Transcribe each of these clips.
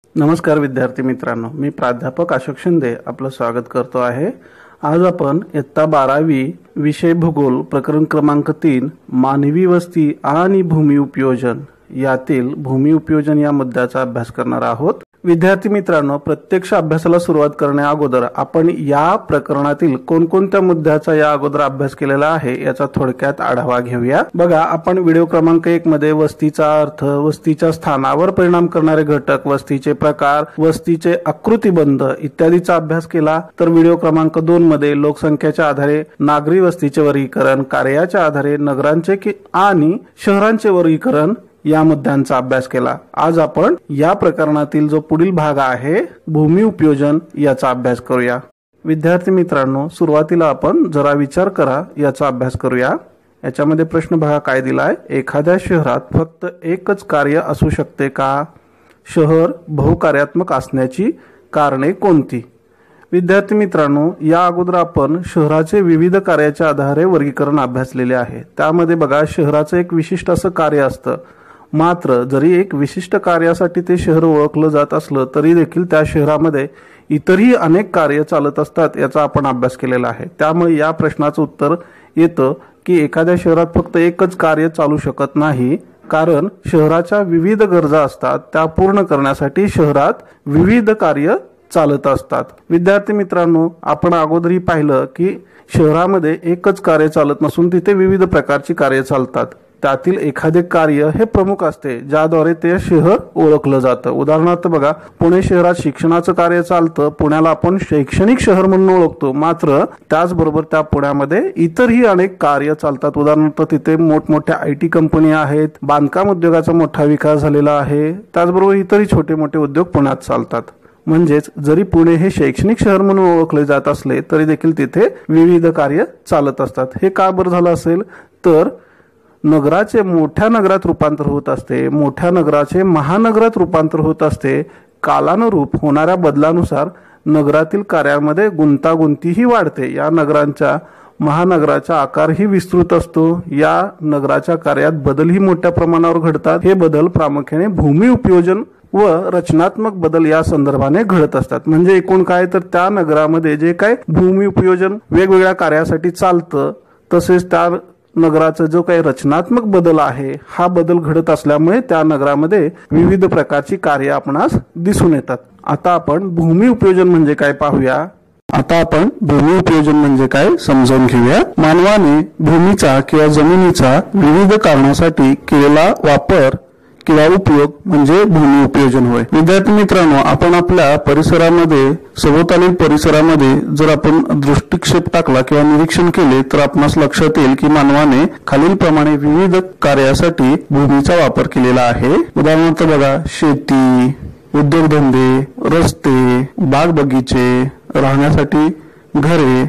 नमस्कार विद्यार्थी मित्रांनो, मी प्राध्यापक अशोक शिंदे आपलं स्वागत करतो आहे। आज आपण इयत्ता 12वी विषय भूगोल प्रकरण क्रमांक 3 मानवी वस्ती आणि भूमी उपयोजन यातील भूमी उपयोजन या मुद्द्याचा अभ्यास करणार आहोत। विद्यार्थी मित्रांनो, प्रत्यक्ष अभ्यासाला सुरुवात करण्या अगोदर आपण या प्रकरणातील कोणकोणत्या मुद्द्याचा या अगोदर अभ्यास केलेला आहे याचा थोडक्यात आढावा घेऊया। बघा, आपण व्हिडिओ क्रमांक 1 मध्ये वस्तीचा अर्थ, वस्तीच्या स्थानावर परिणाम करणारे घटक, वस्तीचे प्रकार, वस्तीचे आकृतिबंध इत्यादीचा अभ्यास केला। तर व्हिडिओ क्रमांक 2 मध्ये लोकसंख्येच्या आधारे नागरी वस्तीचे वर्गीकरण, कार्याच्या आधारे नगरांचे आणि शहरांचे वर्गीकरण या मुद्द्यांचा अभ्यास केला। आज आपण या प्रकरणातील जो पुढील भाग आहे भूमी उपयोजन याचा अभ्यास करूया। विद्यार्थी मित्रांनो, सुरुवातीला आपण जरा विचार करा याचा अभ्यास करूया। याच्यामध्ये प्रश्न बघा काय दिलाय, एखाद्या शहरात फक्त एकच कार्य असू शकते का? शहर बहुकार्यात्मक असण्याची कारणे कोणती? विद्यार्थी मित्रांनो, या अगोदर आपण शहराचे विविध कार्याच्या आधारे वर्गीकरण अभ्यासलेले आहे। त्यामध्ये बघा, शहराचं एक विशिष्ट असं कार्य असतं, मात्र जरी एक विशिष्ट कार्यासाठी ते शहर ओळखलं जात असलं तरी देखील त्या शहरामध्ये इतरही अनेक कार्य चालत असतात याचा आपण अभ्यास केलेला आहे। त्यामुळे या प्रश्नाचं उत्तर येतं की एखाद्या शहरात फक्त एकच कार्य चालू शकत नाही, कारण शहराच्या विविध गरजा असतात, त्या पूर्ण करण्यासाठी शहरात विविध कार्य चालत असतात। विद्यार्थी मित्रांनो, आपण अगोदरही पाहिलं की शहरामध्ये एकच कार्य चालत नसून तिथे विविध प्रकारची कार्य चालतात। त्यातील एखादे कार्य हे प्रमुख असते ज्याद्वारे ते शहर ओळखलं जातं। उदाहरणार्थ बघा, पुणे शहरात शिक्षणाचं कार्य चालतं, पुण्याला आपण शैक्षणिक शहर म्हणून ओळखतो, मात्र त्याचबरोबर त्या पुण्यामध्ये इतरही अनेक कार्य चालतात। उदाहरणार्थ तिथे मोठमोठ्या IT कंपनी आहेत, बांधकाम उद्योगाचा मोठा विकास झालेला आहे, त्याचबरोबर इतरही छोटे मोठे उद्योग पुण्यात चालतात। म्हणजेच जरी पुणे हे शैक्षणिक शहर म्हणून ओळखले जात असले तरी देखील तिथे विविध कार्य चालत असतात। हे का बरं झालं असेल तर नगराचे मोठ्या नगरात रूपांतर होत असते, मोठ्या नगराचे महानगरात रूपांतर होत असते। कालानुरूप होणाऱ्या बदलानुसार नगरातील कार्यामध्ये गुंतागुंतीही वाढते। या नगरांच्या महानगराचा आकारही विस्तृत असतो, या नगराच्या कार्यात बदलही मोठ्या प्रमाणावर घडतात। हे बदल प्रामुख्याने भूमी उपयोजन व रचनात्मक बदल या संदर्भाने घडत असतात। म्हणजे एकूण काय तर त्या नगरामध्ये जे काय भूमी उपयोजन वेगवेगळ्या कार्यासाठी चालतं, तसेच त्या नगराचा जो काही रचनात्मक बदल आहे हा बदल घडत असल्यामुळे त्या नगरामध्ये विविध प्रकारची कार्य आपणास दिसून येतात। आता आपण भूमी उपयोजन म्हणजे काय पाहूया। आता आपण भूमी उपयोजन म्हणजे काय समजून घेऊया। मानवाने भूमीचा किंवा जमिनीचा विविध कारणासाठी केलेला वापर किंवा उपयोग म्हणजे भूमी उपयोजन होय। विद्यार्थी मित्रांनो, आपण आपल्या परिसरामध्ये, सभोवतालील परिसरामध्ये जर आपण दृष्टिक्षेप टाकला किंवा निरीक्षण केले तर आपणास लक्षात येईल की मानवाने खालीलप्रमाणे विविध कार्यासाठी भूमीचा वापर केलेला आहे। उदाहरणार्थ बघा, शेती, उद्योगधंदे, रस्ते, बाग बगीचे, राहण्यासाठी घरे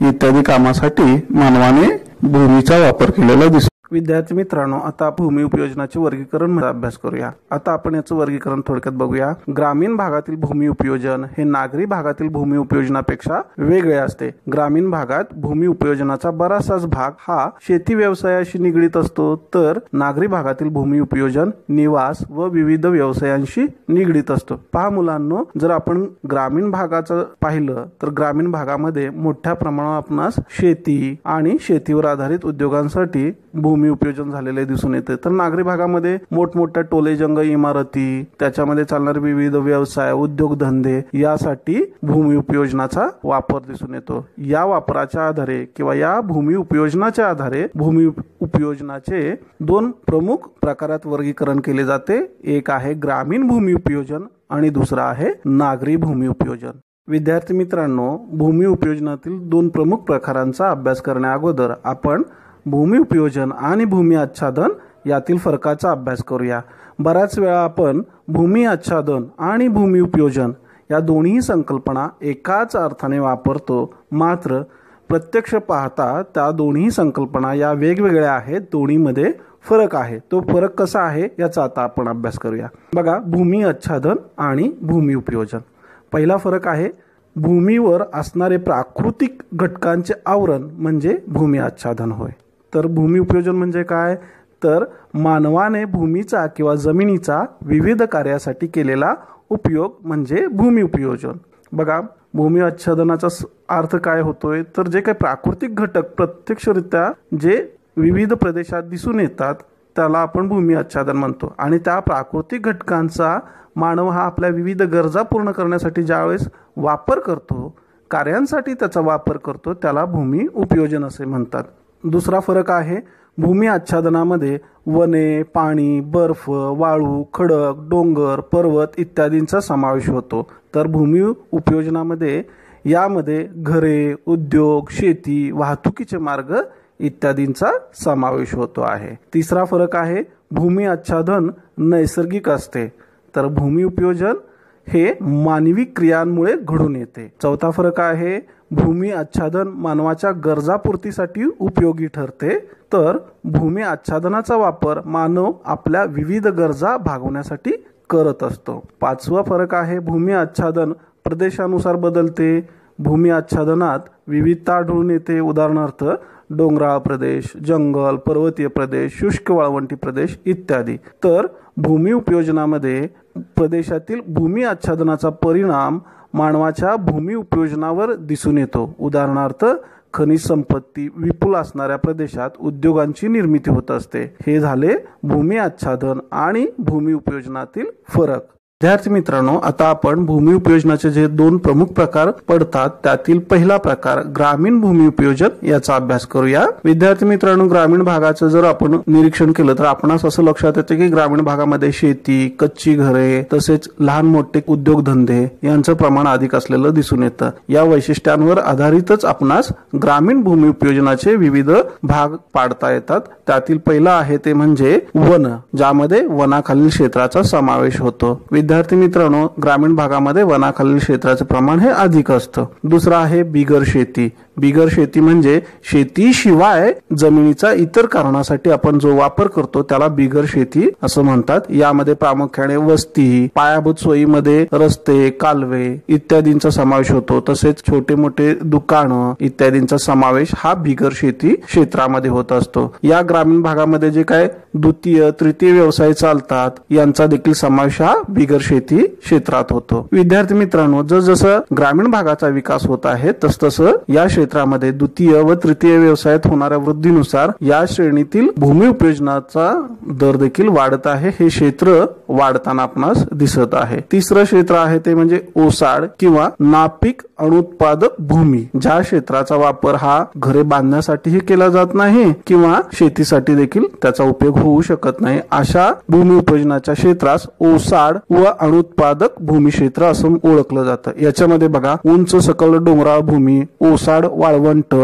इत्यादी कामासाठी मानवाने भूमीचा वापर केलेला दिसतो। विद्यार्थी मित्रांनो, आता भूमी उपयोजनाचे वर्गीकरण अभ्यास करूया। आता आपण याचं वर्गीकरण थोडक्यात बघूया। ग्रामीण भागातील भूमी उपयोजन हे नागरी भागातील भूमी उपयोजनापेक्षा वेगळे असते। ग्रामीण भागात भूमी उपयोजनाचा बराचसाच भाग हा शेती व्यवसायाशी निगडीत असतो, तर नागरी भागातील भूमी उपयोजन निवास व विविध व्यवसायांशी निगडीत असतो। पहा मुलांनो, जर आपण ग्रामीण भागाचं पाहिलं तर ग्रामीण भागामध्ये मोठ्या प्रमाणावर आपणास शेती आणि शेतीवर आधारित उद्योगांसाठी भूमी उपयोजन झालेले दिसून येते। तर नागरी भागामध्ये मोठमोठ्या टोलेजंग इमारती, त्याच्यामध्ये चालणारे विविध व्यवसाय, उद्योगधंदे यासाठी भूमी उपयोजनाचा वापर दिसून येतो। या वापराच्या आधारे किंवा या भूमी उपयोजनाच्या आधारे भूमी उपयोजनाचे 2 प्रमुख प्रकारात वर्गीकरण केले जाते। एक आहे ग्रामीण भूमी उपयोजन आणि दुसरा आहे नागरी भूमी उपयोजन। विद्यार्थी मित्रांनो, भूमी उपयोजनातील 2 प्रमुख प्रकारांचा अभ्यास करण्या अगोदर आपण भूमी उपयोजन आणि भूमी आच्छादन यातील फरकाचा अभ्यास करूया। बऱ्याच वेळा आपण भूमी आच्छादन आणि भूमी उपयोजन या दोन्ही संकल्पना एकाच अर्थाने वापरतो, मात्र प्रत्यक्ष पाहता त्या दोन्ही संकल्पना या वेगवेगळ्या आहेत, दोन्हीमध्ये फरक आहे। तो फरक कसा आहे याचा आता आपण अभ्यास करूया। बघा, भूमी आच्छादन आणि भूमी उपयोजन। पहिला फरक आहे भूमीवर असणारे प्राकृतिक घटकांचे आवरण म्हणजे भूमी आच्छादन होय। तर भूमी उपयोजन म्हणजे काय तर मानवाने भूमीचा किंवा जमिनीचा विविध कार्यासाठी केलेला उपयोग म्हणजे भूमी उपयोजन. बघा, भूमी आच्छादनाचा अर्थ काय होतोय, तर जे काही प्राकृतिक घटक प्रत्यक्षरित्या जे विविध प्रदेशात दिसून येतात त्याला आपण भूमी आच्छादन म्हणतो. आणि त्या प्राकृतिक घटकांचा मानव हा आपल्या विविध गरजा पूर्ण करण्यासाठी ज्यावेळेस वापर करतो, कार्यांसाठी त्याचा वापर करतो, त्याला भूमी उपयोजन असे म्हणतात. दुसरा फरक आहे, भूमी आच्छादनामध्ये वने, पाणी, बर्फ, वाळू, खडक, डोंगर, पर्वत इत्यादींचा समावेश होतो. तर भूमी उपयोजनामध्ये यामध्ये घरे, उद्योग, शेती, वाहतुकीचे मार्ग इत्यादींचा समावेश होतो आहे. तिसरा फरक आहे, भूमी आच्छादन नैसर्गिक असते, तर भूमी उपयोजन हे मानवी क्रियांमुळे घडून येते. चौथा फरक आहे, भूमी आच्छादन मानवाच्या गरजापूर्तीसाठी उपयोगी ठरते, तर भूमी आच्छादनाचा वापर मानव आपल्या विविध गरजा भागवण्यासाठी करत असतो. पाचवा फरक आहे, भूमी आच्छादन प्रदेशानुसार बदलते. भूमी आच्छादनात विविधता आढळून येते. उदाहरणार्थ डोंगराळ प्रदेश, जंगल, पर्वतीय प्रदेश, शुष्क वाळवंटी प्रदेश इत्यादी. तर भूमी उपयोजनामध्ये प्रदेशातील भूमी आच्छादनाचा परिणाम मानवाच्या भूमी उपयोजनावर दिसून येतो. उदाहरणार्थ खनिज संपत्ती विपुल असणाऱ्या प्रदेशात उद्योगांची निर्मिती होत असते. हे झाले भूमी आच्छादन आणि भूमी उपयोजनातील फरक. विद्यार्थी मित्रांनो, आता आपण भूमी उपयोजनाचे जे दोन प्रमुख प्रकार पडतात त्यातील पहिला प्रकार ग्रामीण भूमी उपयोजन याचा अभ्यास करूया. विद्यार्थी मित्रांनो, ग्रामीण भागाचं जर आपण निरीक्षण केलं तर आपणास असं लक्षात येते की ग्रामीण भागामध्ये शेती, कच्ची घरे तसेच लहान मोठे उद्योगधंदे यांचं प्रमाण अधिक असलेलं दिसून येतं. या वैशिष्ट्यांवर आधारितच आपणास ग्रामीण भूमी उपयोजनाचे विविध भाग पाडता येतात. त्यातील पहिला आहे ते म्हणजे वन, ज्यामध्ये वनाखालील क्षेत्राचा समावेश होतो. विद्यार्थी मित्रांनो, ग्रामीण भागामध्ये वनाखालील क्षेत्राचे प्रमाण हे अधिक असतं. दुसरा आहे बिगर शेती. बिगर शेती म्हणजे शेतीशिवाय जमिनीचा इतर कारणासाठी आपण जो वापर करतो त्याला बिगर शेती असं म्हणतात. यामध्ये प्रामुख्याने वस्ती, पायाभूत सोयीमध्ये रस्ते, कालवे इत्यादींचा समावेश होतो. तसेच छोटे मोठे दुकानं इत्यादींचा समावेश हा बिगर शेती क्षेत्रामध्ये होत असतो. या ग्रामीण भागामध्ये जे काय द्वितीय, तृतीय व्यवसाय चालतात यांचा देखील समावेश हा बिगर शेती क्षेत्रात होतो. विद्यार्थी मित्रांनो, जसजसं ग्रामीण भागाचा विकास होत आहे तसतसं या क्षेत्रामध्ये द्वितीय व तृतीय व्यवसायात होणाऱ्या वृद्धीनुसार या श्रेणीतील भूमी उपयोजनाचा दर देखील वाढत आहे. हे क्षेत्र वाढताना आपणास दिसत आहे. तिसरं क्षेत्र आहे ते म्हणजे ओसाड किंवा नापीक अनुत्पादक भूमी, ज्या क्षेत्राचा वापर हा घरे बांधण्यासाठीही केला जात नाही किंवा शेतीसाठी देखील त्याचा उपयोग होऊ शकत नाही. अशा भूमी उपयोजनाच्या क्षेत्रास ओसाड व अनुत्पादक भूमी क्षेत्र असं ओळखलं जातं. याच्यामध्ये बघा, उंच सकल डोंगराळ भूमी, ओसाड वाळवंट,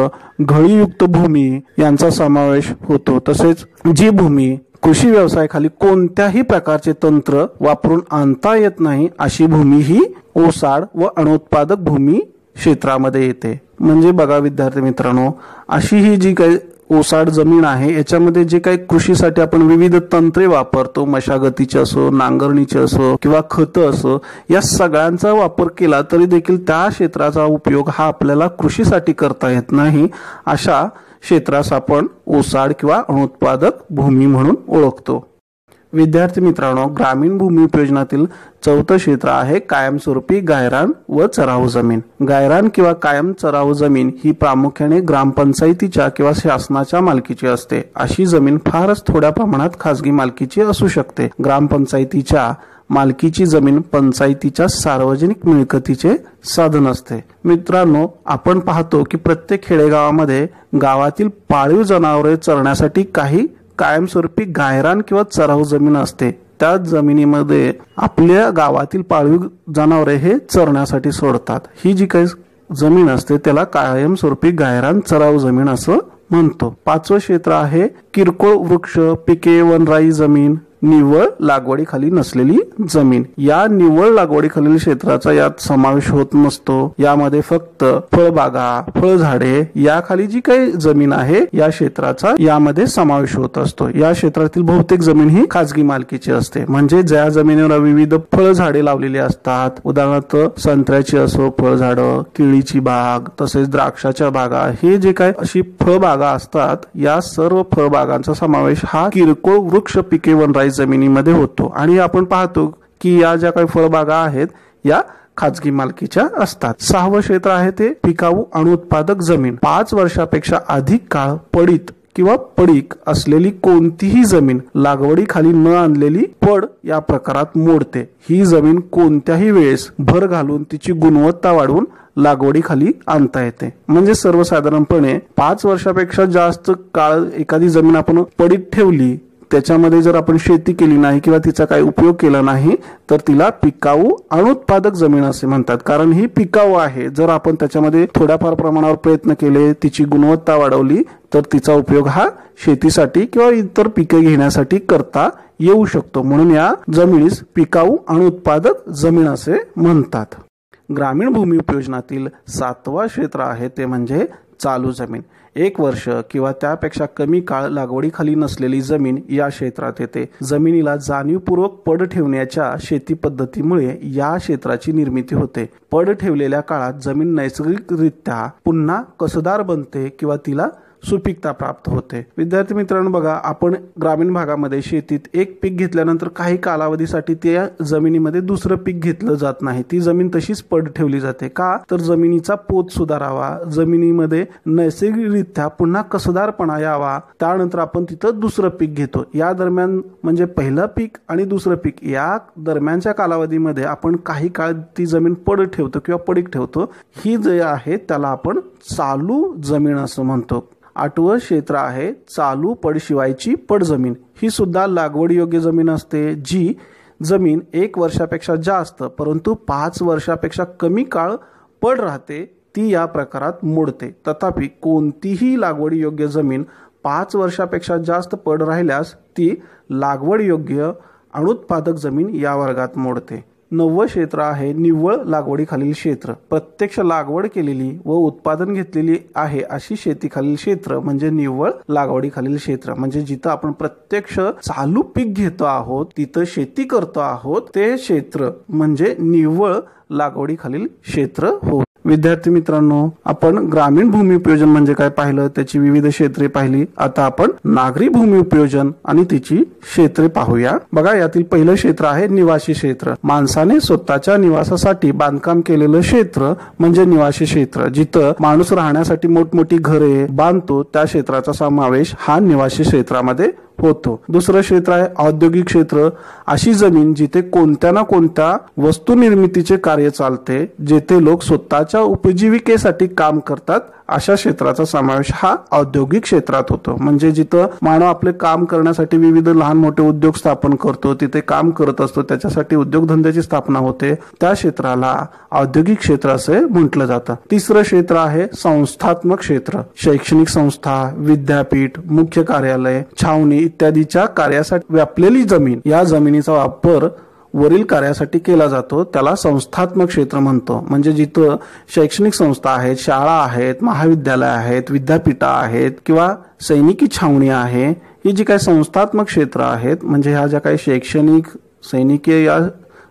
घळीयुक्त भूमी यांचा समावेश होतो. तसेच जी भूमी कृषी व्यवसायाखाली कोणत्याही प्रकारचे तंत्र वापरून आणता येत नाही अशी भूमी ही ओसाड व अनुत्पादक भूमी क्षेत्रामध्ये येते. म्हणजे बघा विद्यार्थी मित्रांनो, अशी ही जी काही ओसाड जमीन आहे याच्यामध्ये जे काही कृषीसाठी आपण विविध तंत्रे वापरतो, मशागतीचे असो, नांगरणीचे असो किंवा खतं असो, या सगळ्यांचा वापर केला तरी देखील त्या क्षेत्राचा उपयोग हा आपल्याला कृषीसाठी करता येत नाही. अशा क्षेत्रास आपण ओसाड किंवा अनुत्पादक भूमी म्हणून ओळखतो. विद्यार्थी मित्रांनो, ग्रामीण भूमी उपयोजनातील चौथं क्षेत्र आहे कायमस्वरूपी गायरान व चराऊ जमीन. गायरान किंवा कायम चराऊ जमीन ही प्रामुख्याने ग्रामपंचायतीच्या किंवा शासनाच्या मालकीची असते. अशी जमीन फारच थोड्या प्रमाणात खासगी मालकीची असू शकते. ग्रामपंचायतीच्या मालकीची जमीन पंचायतीच्या सार्वजनिक मिळकतीचे साधन असते. मित्रांनो, आपण पाहतो की प्रत्येक खेडेगावामध्ये गावातील पाळीव जनावरे चरण्यासाठी काही कायमस्वरूपी गायरान किंवा चराऊ जमीन असते. त्या जमिनीमध्ये आपल्या गावातील पाळीव जनावरे हे चरण्यासाठी सोडतात. ही जी काही जमीन असते त्याला कायमस्वरूपी गायरान चराऊ जमीन असं म्हणतो. पाचवं क्षेत्र आहे किरकोळ वृक्ष, पिके, वनराई जमीन, निव्वळ लागवडीखाली नसलेली जमीन. या निव्वळ लागवडीखालील क्षेत्राचा यात समावेश होत नसतो. यामध्ये फक्त फळबागा, फळझाडे याखाली जी काही जमीन आहे या क्षेत्राचा यामध्ये समावेश होत असतो. या क्षेत्रातील बहुतेक जमीन ही खाजगी मालकीची असते. म्हणजे ज्या जमिनीवर विविध फळझाडे लावलेली असतात, उदाहरणार्थ संत्र्याची असो फळझाडं, केळीची बाग तसेच द्राक्षाच्या बागा, हे जे काय अशी फळबागा असतात या सर्व फळबागांचा समावेश हा किरकोळ वृक्ष, पिके, वनराई जमिनीमध्ये होतो. आणि आपण पाहतो की या ज्या काही फळबागा आहेत या खाजगी मालकीच्या असतात. 6वं क्षेत्र आहे ते पिकाऊ अनुत्पादक जमीन. 5 वर्षापेक्षा अधिक काळ पडीत किंवा पडीक असलेली कोणतीही जमीन लागवडीखाली न आणलेली पड या प्रकारात मोडते. ही जमीन कोणत्याही वेळेस भर घालून तिची गुणवत्ता वाढवून लागवडीखाली आणता येते. म्हणजे सर्वसाधारणपणे 5 वर्षापेक्षा जास्त काळ एखादी जमीन आपण पडीत ठेवली, त्याच्यामध्ये जर आपण शेती केली नाही किंवा तिचा काही उपयोग केला नाही तर तिला पिकाऊ अनुत्पादक जमीन असे म्हणतात. कारण ही पिकाऊ आहे. जर आपण त्याच्यामध्ये थोड्याफार प्रमाणावर प्रयत्न केले, तिची गुणवत्ता वाढवली तर तिचा उपयोग हा शेतीसाठी किंवा इतर पिके घेण्यासाठी करता येऊ शकतो. म्हणून या जमिनीस पिकाऊ अनुत्पादक जमीन असे म्हणतात. ग्रामीण भूमी उपयोजनातील 7वं क्षेत्र आहे ते म्हणजे चालू जमीन. 1 वर्ष किंवा त्यापेक्षा कमी काळ लागवडीखाली नसलेली जमीन या क्षेत्रात येते. जमिनीला जाणीवपूर्वक पड ठेवण्याच्या शेती पद्धतीमुळे या क्षेत्राची निर्मिती होते. पड ठेवलेल्या काळात जमीन नैसर्गिकरित्या पुन्हा कसदार बनते किंवा तिला सुपीकता प्राप्त होते. विद्यार्थी मित्रांनो, बघा, आपण ग्रामीण भागामध्ये शेतीत एक पीक घेतल्यानंतर काही कालावधीसाठी त्या जमिनीमध्ये दुसरं पीक घेतलं जात नाही. ती जमीन तशीच पड ठेवली जाते. का तर जमिनीचा पोत सुधारावा, जमिनीमध्ये नैसर्गिकरित्या पुन्हा कसदारपणा यावा, त्यानंतर आपण तिथं दुसरं पीक घेतो. या दरम्यान म्हणजे पहिलं पीक आणि दुसरं पीक या दरम्यानच्या कालावधीमध्ये आपण काही काळ ती जमीन पड ठेवतो किंवा पडीक ठेवतो. ही जे आहे त्याला आपण चालू जमीन असं म्हणतो. 8वं क्षेत्र आहे चालू पडशिवायची पडजमीन. ही सुद्धा लागवडीयोग्य जमीन असते. जी जमीन 1 वर्षापेक्षा जास्त परंतु 5 वर्षापेक्षा कमी काळ पड राहते ती या प्रकारात मोडते. तथापि कोणतीही लागवडीयोग्य जमीन 5 वर्षापेक्षा जास्त पड राहिल्यास ती लागवडयोग्य अनुत्पादक जमीन या वर्गात मोडते. 9वं क्षेत्र आहे निव्वळ लागवडीखालील क्षेत्र. प्रत्यक्ष लागवड केलेली व उत्पादन घेतलेली आहे अशी शेतीखालील क्षेत्र म्हणजे निव्वळ लागवडीखालील क्षेत्र. म्हणजे जिथं आपण प्रत्यक्ष चालू पीक घेतो आहोत, तिथं शेती करतो आहोत, ते क्षेत्र म्हणजे निव्वळ लागवडीखालील क्षेत्र होत. विद्यार्थी मित्रांनो, आपण ग्रामीण भूमी उपयोजन म्हणजे काय पाहिलं, त्याची विविध क्षेत्रे पाहिली. आता आपण नागरी भूमी उपयोजन आणि तिची क्षेत्रे पाहूया. बघा, यातील पहिलं क्षेत्र आहे निवासी क्षेत्र. माणसाने स्वतःच्या निवासासाठी बांधकाम केलेलं क्षेत्र म्हणजे निवासी क्षेत्र. जिथं माणूस राहण्यासाठी मोठमोठी घरे बांधतो त्या क्षेत्राचा समावेश हा निवासी क्षेत्रामध्ये होतो. दुसरं क्षेत्र आहे औद्योगिक क्षेत्र. अशी जमीन जिथे कोणत्या ना कोणत्या वस्तू निर्मितीचे कार्य चालते, जेथे लोक स्वतःच्या उपजीविकेसाठी काम करतात, अशा क्षेत्राचा समावेश हा औद्योगिक क्षेत्रात होतो. म्हणजे जिथं मानव आपले काम करण्यासाठी विविध लहान मोठे उद्योग स्थापन करतो, तिथे काम करत असतो, त्याच्यासाठी उद्योगधंद्याची स्थापना होते, त्या क्षेत्राला औद्योगिक क्षेत्र असे म्हटलं जातं. तिसरं क्षेत्र आहे संस्थात्मक क्षेत्र. शैक्षणिक संस्था, विद्यापीठ, मुख्य कार्यालय, छावणी इत्यादीच्या कार्यासाठी व्यापलेली जमीन, या जमिनीचा वापर वरील कार्यासाठी केला जातो, त्याला संस्थात्मक क्षेत्र म्हणतो. म्हणजे जिथं शैक्षणिक संस्था आहेत, शाळा आहेत, महाविद्यालय आहेत, विद्यापीठा आहेत किंवा सैनिकी छावणी आहे, ही जी काही संस्थात्मक क्षेत्र आहेत, म्हणजे ह्या ज्या काही शैक्षणिक सैनिकी या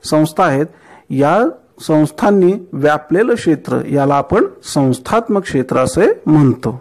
संस्था आहेत, या संस्थांनी व्यापलेलं क्षेत्र याला आपण संस्थात्मक क्षेत्र असे म्हणतो.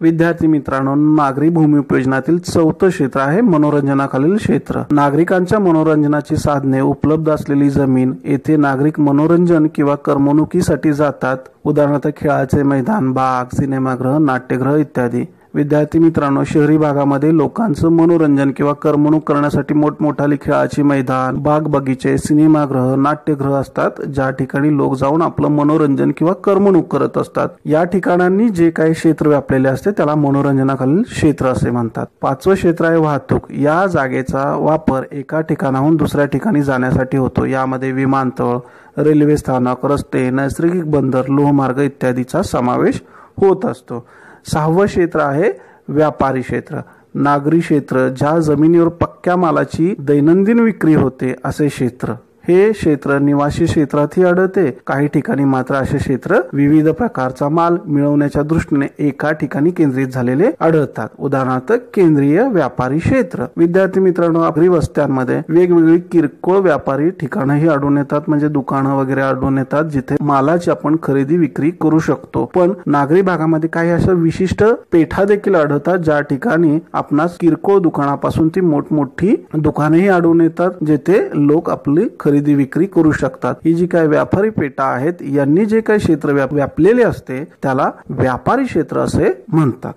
विद्यार्थी मित्रांनो, नागरी भूमी उपयोजनातील 4थं क्षेत्र आहे मनोरंजनाखालील क्षेत्र. नागरिकांच्या मनोरंजनाची साधने उपलब्ध असलेली जमीन. येथे नागरिक मनोरंजन किंवा करमणुकीसाठी जातात. उदाहरणार्थ खेळाचे मैदान, बाग, सिनेमागृह, नाट्यगृह इत्यादी. विद्यार्थी मित्रांनो, शहरी भागामध्ये लोकांचं मनोरंजन किंवा करमणूक करण्यासाठी मोठमोठाली खेळाची मैदान, बाग बगीचे, सिनेमागृह, नाट्यगृह असतात, ज्या ठिकाणी लोक जाऊन आपलं मनोरंजन किंवा करमणूक करत असतात. या ठिकाणांनी जे काही क्षेत्र व्यापलेले असते त्याला मनोरंजनाखालील क्षेत्र असे म्हणतात. 5वं क्षेत्र आहे वाहतूक. या जागेचा वापर एका ठिकाणाहून दुसऱ्या ठिकाणी जाण्यासाठी होतो. यामध्ये विमानतळ, रेल्वे स्थानक, रस्ते, नैसर्गिक बंदर, लोहमार्ग इत्यादीचा समावेश होत असतो. 6वं क्षेत्र आहे व्यापारी क्षेत्र. नागरी क्षेत्र, ज्या जमिनीवर पक्क्या मालाची दैनंदिन विक्री होते असे क्षेत्र. हे क्षेत्र निवासी क्षेत्रातही आढळते. काही ठिकाणी मात्र असे क्षेत्र विविध प्रकारचा माल मिळवण्याच्या दृष्टीने एका ठिकाणी केंद्रित झालेले आढळतात. उदाहरणार्थ केंद्रीय व्यापारी क्षेत्र. विद्यार्थी मित्रांनो, नागरी वस्त्यांमध्ये वेगवेगळी किरकोळ व्यापारी ठिकाणंही आढळून येतात, म्हणजे दुकानं वगैरे आढळून येतात जिथे मालाची आपण खरेदी विक्री करू शकतो. पण नागरी भागामध्ये काही अशा विशिष्ट पेठा देखील आढळतात ज्या ठिकाणी आपणास किरकोळ दुकानापासून ती मोठमोठी दुकानेही आढळून येतात जिथे लोक आपली खरेदी विक्री करू शकतात. ही जी काही व्यापारी पेठा आहेत यांनी जे काही क्षेत्र व्यापलेले असते त्याला व्यापारी क्षेत्र असे म्हणतात.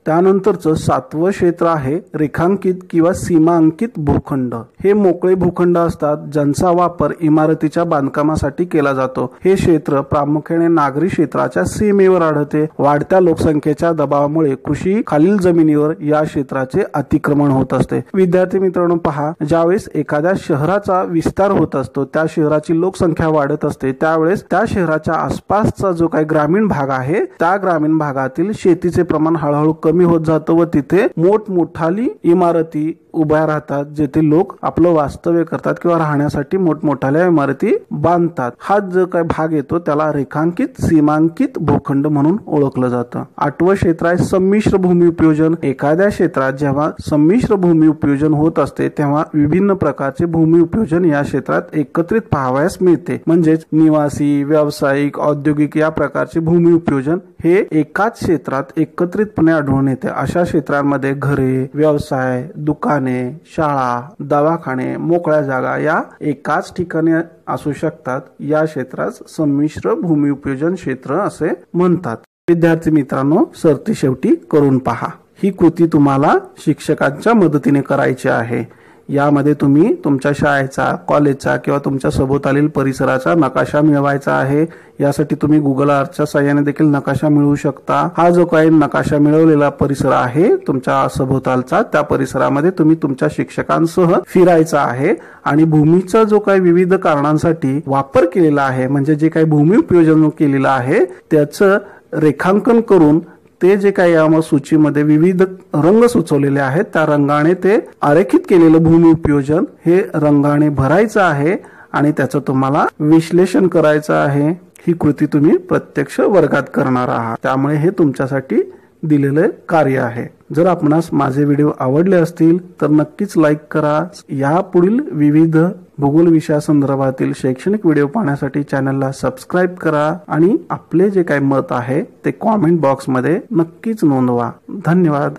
त्यानंतरचं 7वं क्षेत्र आहे रेखांकित किंवा सीमांकित भूखंड. हे मोकळे भूखंड असतात ज्यांचा वापर इमारतीच्या बांधकामासाठी केला जातो. हे क्षेत्र प्रामुख्याने नागरी क्षेत्राच्या सीमेवर आढळते. वाढत्या लोकसंख्येच्या दबावामुळे कृषी खालील जमिनीवर या क्षेत्राचे अतिक्रमण होत असते. विद्यार्थी मित्रांनो पहा, ज्यावेळेस एखाद्या शहराचा विस्तार होत असतो, त्या शहराची लोकसंख्या वाढत असते, त्यावेळेस त्या शहराच्या आसपासचा जो काही ग्रामीण भाग आहे त्या ग्रामीण भागातील शेतीचे प्रमाण हळूहळू कमी होत जातं व तिथे मोठमोठाली इमारती उभ्या राहतात जिथे लोक आपलं वास्तव्य करतात किंवा राहण्यासाठी मोठमोठाल्या इमारती बांधतात. हा जो काही भाग येतो त्याला रेखांकित सीमांकित भूखंड म्हणून ओळखलं जातं. 8वं क्षेत्र आहे संमिश्र भूमी उपयोजन. एखाद्या क्षेत्रात जेव्हा संमिश्र भूमी उपयोजन होत असते तेव्हा विभिन्न प्रकारचे भूमी उपयोजन या क्षेत्रात एकत्रित पाहावयास मिळते. म्हणजेच निवासी, व्यावसायिक, औद्योगिक या प्रकारचे भूमी उपयोजन हे एकाच क्षेत्रात एकत्रितपणे आढळून येते. अशा क्षेत्रांमध्ये घरे, व्यवसाय, दुकाने, शाळा, दवाखाने, मोकळ्या जागा या एकाच ठिकाणी असू शकतात. या क्षेत्रास संमिश्र भूमी उपयोजन क्षेत्र असे म्हणतात. विद्यार्थी मित्रांनो, सरतेशेवटी करून पहा. ही कृती तुम्हाला शिक्षकांच्या मदतीने करायची आहे. यामध्ये तुम्ही तुमच्या शाळेचा, कॉलेजचा किंवा तुमच्या सभोवतालील परिसराचा नकाशा मिळवायचा आहे. यासाठी तुम्ही गुगल अर्थच्या साहाय्याने देखील नकाशा मिळवू शकता. हा जो काही नकाशा मिळवलेला परिसर आहे तुमच्या सभोवतालचा, त्या परिसरामध्ये तुम्ही तुमच्या शिक्षकांसह फिरायचा आहे आणि भूमीचा जो काही विविध कारणांसाठी वापर केलेला आहे, म्हणजे जे काही भूमी उपयोजन केलेलं आहे त्याचं रेखांकन करून ते जे काही या सूचीमध्ये विविध रंग सुचवलेले आहेत त्या रंगाने ते आरेखित केलेलं भूमी उपयोजन हे रंगाने भरायचं आहे आणि त्याचं तुम्हाला विश्लेषण करायचं आहे. ही कृती तुम्ही प्रत्यक्ष वर्गात करणार आहात, त्यामुळे हे तुमच्यासाठी दिलेले कार्य आहे. जर आपणास माझे व्हिडिओ आवडले असतील तर नक्कीच लाईक करा. या पुढील विविध भूगोल विषयासंदर्भातील शैक्षणिक व्हिडिओ पाहण्यासाठी चॅनलला सबस्क्राईब करा आणि आपले जे काही मत आहे ते कॉमेंट बॉक्समध्ये नक्कीच नोंदवा. धन्यवाद.